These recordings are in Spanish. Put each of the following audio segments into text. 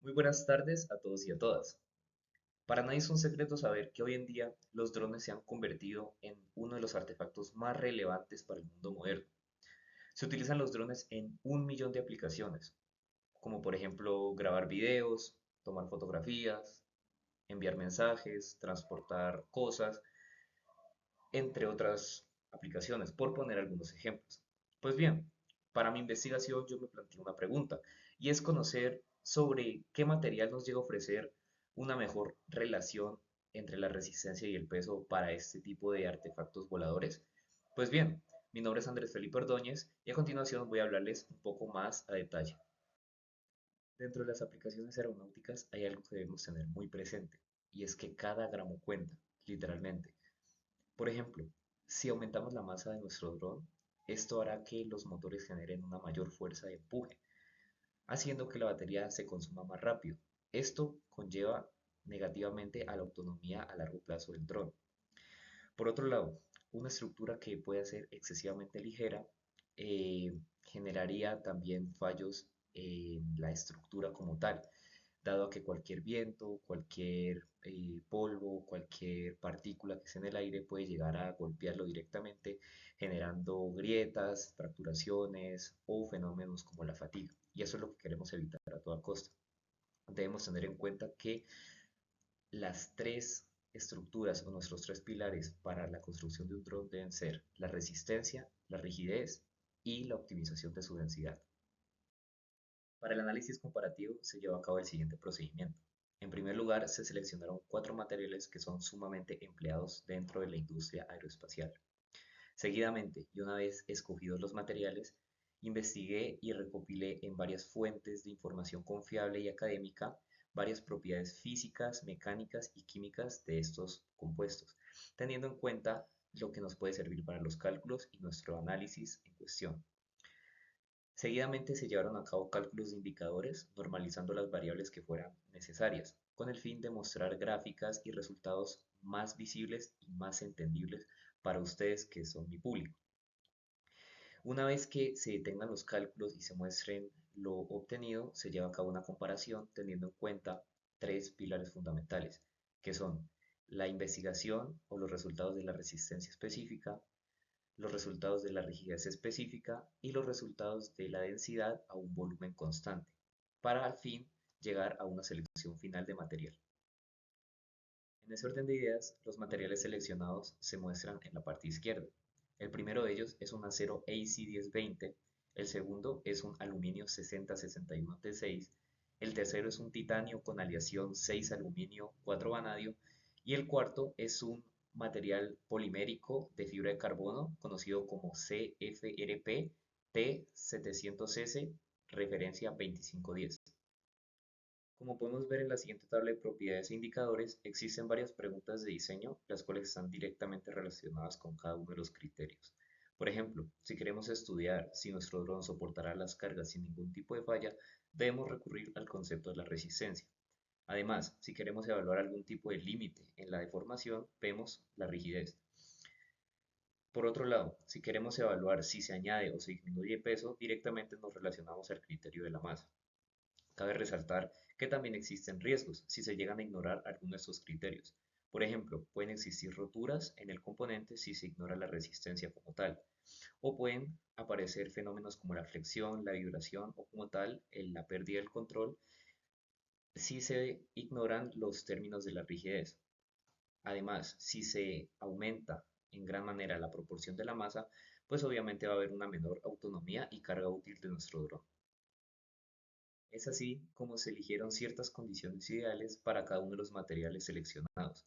Muy buenas tardes a todos y a todas. Para nadie es un secreto saber que hoy en día los drones se han convertido en uno de los artefactos más relevantes para el mundo moderno. Se utilizan los drones en un millón de aplicaciones, como por ejemplo grabar videos, tomar fotografías, enviar mensajes, transportar cosas, entre otras aplicaciones, por poner algunos ejemplos. Pues bien, para mi investigación yo me planteé una pregunta, y es conocer sobre qué material nos llega a ofrecer una mejor relación entre la resistencia y el peso para este tipo de artefactos voladores. Pues bien, mi nombre es Andrés Felipe Ordóñez y a continuación voy a hablarles un poco más a detalle. Dentro de las aplicaciones aeronáuticas hay algo que debemos tener muy presente, y es que cada gramo cuenta, literalmente. Por ejemplo, si aumentamos la masa de nuestro dron, esto hará que los motores generen una mayor fuerza de empuje, haciendo que la batería se consuma más rápido. Esto conlleva negativamente a la autonomía a largo plazo del dron. Por otro lado, una estructura que pueda ser excesivamente ligera generaría también fallos en la estructura como tal, dado a que cualquier viento, cualquier polvo, cualquier partícula que esté en el aire puede llegar a golpearlo directamente, generando grietas, fracturaciones o fenómenos como la fatiga. Y eso es lo que queremos evitar a toda costa. Debemos tener en cuenta que las tres estructuras o nuestros tres pilares para la construcción de un dron deben ser la resistencia, la rigidez y la optimización de su densidad. Para el análisis comparativo se llevó a cabo el siguiente procedimiento. En primer lugar, se seleccionaron cuatro materiales que son sumamente empleados dentro de la industria aeroespacial. Seguidamente, y una vez escogidos los materiales, investigué y recopilé en varias fuentes de información confiable y académica varias propiedades físicas, mecánicas y químicas de estos compuestos, teniendo en cuenta lo que nos puede servir para los cálculos y nuestro análisis en cuestión. Seguidamente se llevaron a cabo cálculos de indicadores, normalizando las variables que fueran necesarias, con el fin de mostrar gráficas y resultados más visibles y más entendibles para ustedes que son mi público. Una vez que se tengan los cálculos y se muestren lo obtenido, se lleva a cabo una comparación teniendo en cuenta tres pilares fundamentales, que son la investigación o los resultados de la resistencia específica, los resultados de la rigidez específica y los resultados de la densidad a un volumen constante, para al fin llegar a una selección final de material. En ese orden de ideas, los materiales seleccionados se muestran en la parte izquierda. El primero de ellos es un acero AC1020, el segundo es un aluminio 6061T6, el tercero es un titanio con aleación 6 aluminio 4 vanadio y el cuarto es un material polimérico de fibra de carbono conocido como CFRP T700S, referencia 2510. Como podemos ver en la siguiente tabla de propiedades e indicadores, existen varias preguntas de diseño, las cuales están directamente relacionadas con cada uno de los criterios. Por ejemplo, si queremos estudiar si nuestro dron soportará las cargas sin ningún tipo de falla, debemos recurrir al concepto de la resistencia. Además, si queremos evaluar algún tipo de límite en la deformación, vemos la rigidez. Por otro lado, si queremos evaluar si se añade o se disminuye peso, directamente nos relacionamos al criterio de la masa. Cabe resaltar que también existen riesgos si se llegan a ignorar algunos de estos criterios. Por ejemplo, pueden existir roturas en el componente si se ignora la resistencia como tal, o pueden aparecer fenómenos como la flexión, la vibración o como tal la pérdida del control si se ignoran los términos de la rigidez. Además, si se aumenta en gran manera la proporción de la masa, pues obviamente va a haber una menor autonomía y carga útil de nuestro dron. Es así como se eligieron ciertas condiciones ideales para cada uno de los materiales seleccionados,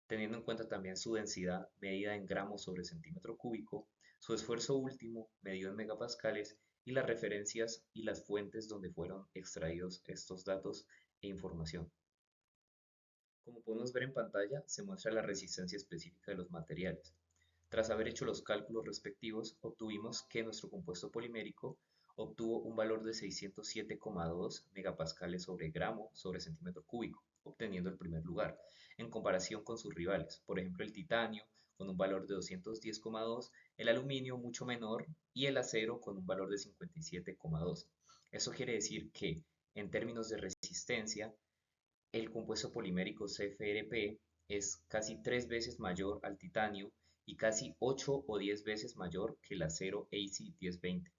teniendo en cuenta también su densidad medida en gramos sobre centímetro cúbico, su esfuerzo último medido en megapascales y las referencias y las fuentes donde fueron extraídos estos datos e información. Como podemos ver en pantalla, se muestra la resistencia específica de los materiales. Tras haber hecho los cálculos respectivos, obtuvimos que nuestro compuesto polimérico obtuvo un valor de 607,2 megapascales sobre gramo sobre centímetro cúbico, obteniendo el primer lugar, en comparación con sus rivales, por ejemplo el titanio con un valor de 210,2, el aluminio mucho menor y el acero con un valor de 57,2. Eso quiere decir que En términos de resistencia, el compuesto polimérico CFRP es casi 3 veces mayor al titanio y casi 8 o 10 veces mayor que el acero AC1020.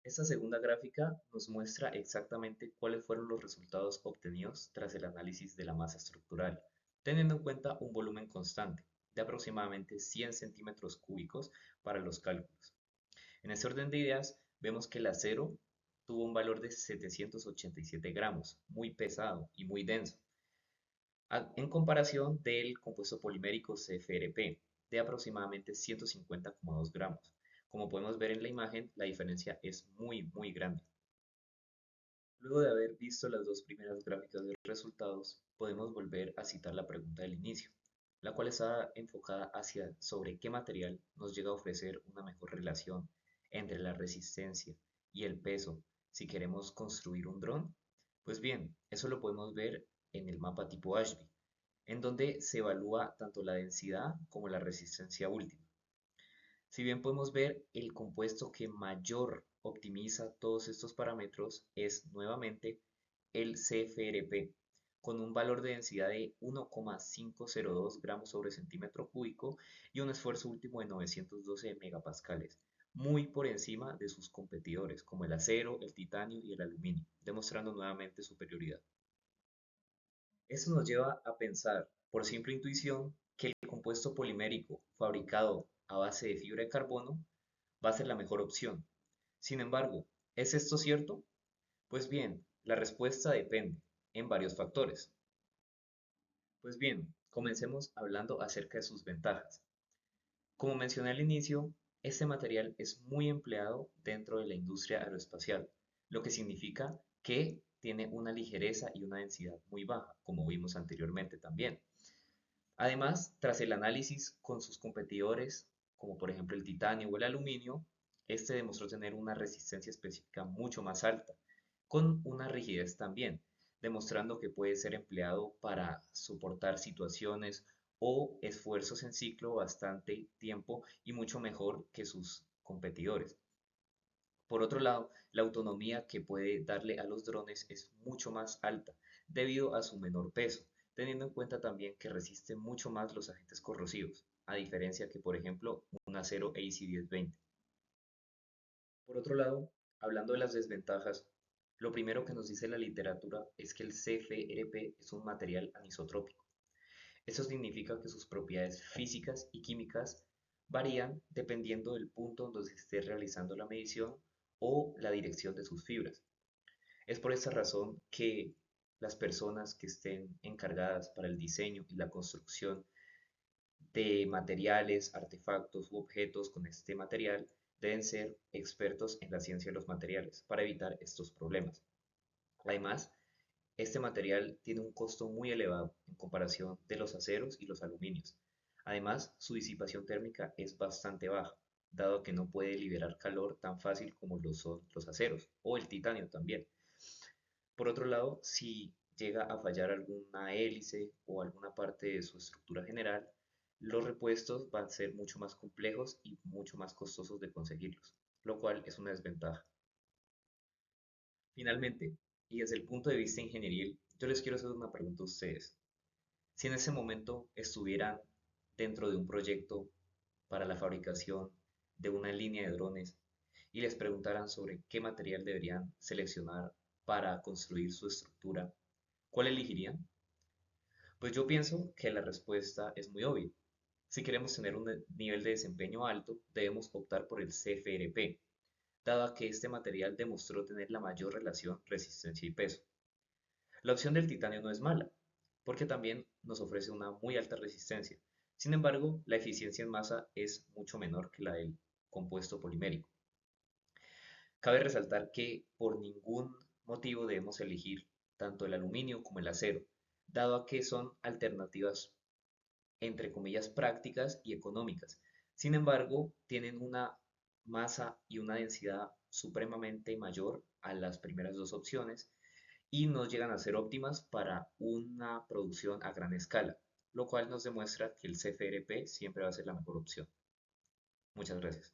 Esta segunda gráfica nos muestra exactamente cuáles fueron los resultados obtenidos tras el análisis de la masa estructural, teniendo en cuenta un volumen constante de aproximadamente 100 centímetros cúbicos para los cálculos. En este orden de ideas, vemos que el acero tuvo un valor de 787 gramos, muy pesado y muy denso, en comparación del compuesto polimérico CFRP de aproximadamente 150,2 gramos. Como podemos ver en la imagen, la diferencia es muy grande. Luego de haber visto las dos primeras gráficas de resultados, podemos volver a citar la pregunta del inicio, la cual está enfocada hacia sobre qué material nos llega a ofrecer una mejor relación entre la resistencia y el peso si queremos construir un dron. Pues bien, eso lo podemos ver en el mapa tipo Ashby, en donde se evalúa tanto la densidad como la resistencia última. Si bien podemos ver, el compuesto que mayor optimiza todos estos parámetros es nuevamente el CFRP, con un valor de densidad de 1,502 gramos sobre centímetro cúbico y un esfuerzo último de 912 megapascales, muy por encima de sus competidores como el acero, el titanio y el aluminio, demostrando nuevamente superioridad. Esto nos lleva a pensar, por simple intuición, que el compuesto polimérico fabricado a base de fibra de carbono va a ser la mejor opción. Sin embargo, ¿es esto cierto? Pues bien, la respuesta depende en varios factores. Pues bien, comencemos hablando acerca de sus ventajas. Como mencioné al inicio, este material es muy empleado dentro de la industria aeroespacial, lo que significa que tiene una ligereza y una densidad muy baja, como vimos anteriormente también. Además, tras el análisis con sus competidores, como por ejemplo el titanio o el aluminio, este demostró tener una resistencia específica mucho más alta, con una rigidez también, demostrando que puede ser empleado para soportar situaciones o esfuerzos en ciclo bastante tiempo y mucho mejor que sus competidores. Por otro lado, la autonomía que puede darle a los drones es mucho más alta debido a su menor peso, teniendo en cuenta también que resiste mucho más los agentes corrosivos, a diferencia que, por ejemplo, un acero AC1020. Por otro lado, hablando de las desventajas, lo primero que nos dice la literatura es que el CFRP es un material anisotrópico. Eso significa que sus propiedades físicas y químicas varían dependiendo del punto donde se esté realizando la medición o la dirección de sus fibras. Es por esta razón que las personas que estén encargadas para el diseño y la construcción de materiales, artefactos u objetos con este material deben ser expertos en la ciencia de los materiales para evitar estos problemas. Además, este material tiene un costo muy elevado en comparación de los aceros y los aluminios. Además, su disipación térmica es bastante baja, dado que no puede liberar calor tan fácil como lo son los aceros o el titanio también. Por otro lado, si llega a fallar alguna hélice o alguna parte de su estructura general, los repuestos van a ser mucho más complejos y mucho más costosos de conseguirlos, lo cual es una desventaja. Finalmente, y desde el punto de vista ingenieril, yo les quiero hacer una pregunta a ustedes. Si en ese momento estuvieran dentro de un proyecto para la fabricación de una línea de drones y les preguntaran sobre qué material deberían seleccionar para construir su estructura, ¿cuál elegirían? Pues yo pienso que la respuesta es muy obvia. Si queremos tener un nivel de desempeño alto, debemos optar por el CFRP, dado que este material demostró tener la mayor relación resistencia y peso. La opción del titanio no es mala, porque también nos ofrece una muy alta resistencia. Sin embargo, la eficiencia en masa es mucho menor que la del compuesto polimérico. Cabe resaltar que por ningún motivo debemos elegir tanto el aluminio como el acero, dado a que son alternativas entre comillas prácticas y económicas. Sin embargo, tienen una masa y una densidad supremamente mayor a las primeras dos opciones y no llegan a ser óptimas para una producción a gran escala, lo cual nos demuestra que el CFRP siempre va a ser la mejor opción. Muchas gracias.